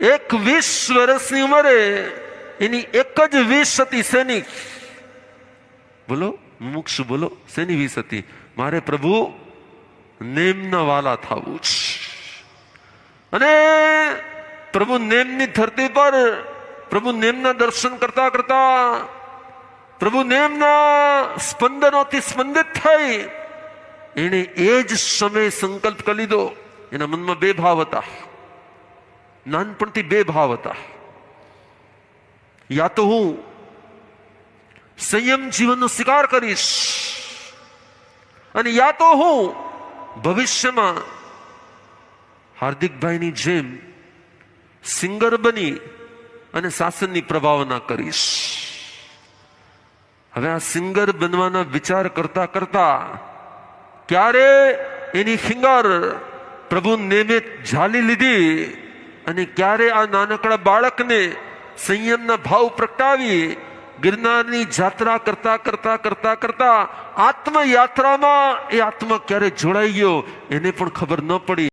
21 વર્ષની ઉંમરે એની એક જ વિશ હતી શેની? બોલો મુક્ષ, બોલો શેની વિશ હતી? મારે પ્રભુ નેમના વાલા થવું છે. અને પ્રભુ નેમની ધરતી પર પ્રભુ નેમના દર્શન કરતા કરતા પ્રભુ નેમના સ્પંદનોથી સ્પંદિત થઈ એને એ જ સમયે સંકલ્પ કરી લીધો. એના મનમાં બે ભાવ હતા, નાનપણથી બે ભાવ હતા. યા તો હું સંયમ જીવનનો સ્વીકાર કરીશ અને યા તો હું ભવિષ્યમાં હાર્દિકભાઈની જેમ સિંગર બની અને શાસનની પ્રભાવના કરીશ. હવે આ સિંગર બનવાના વિચાર કરતા કરતા ક્યારે એની ફિંગર પ્રભુ નેમે ઝાલી લીધી અને ક્યારે આ નાનકડા બાળકને સંયમના ભાવ પ્રગટાવી ગિરનારની જાત્રા કરતા કરતા કરતા કરતા આત્મયાત્રામાં એ આત્મા ક્યારે જોડાઈ ગયો એને પણ ખબર ન પડી.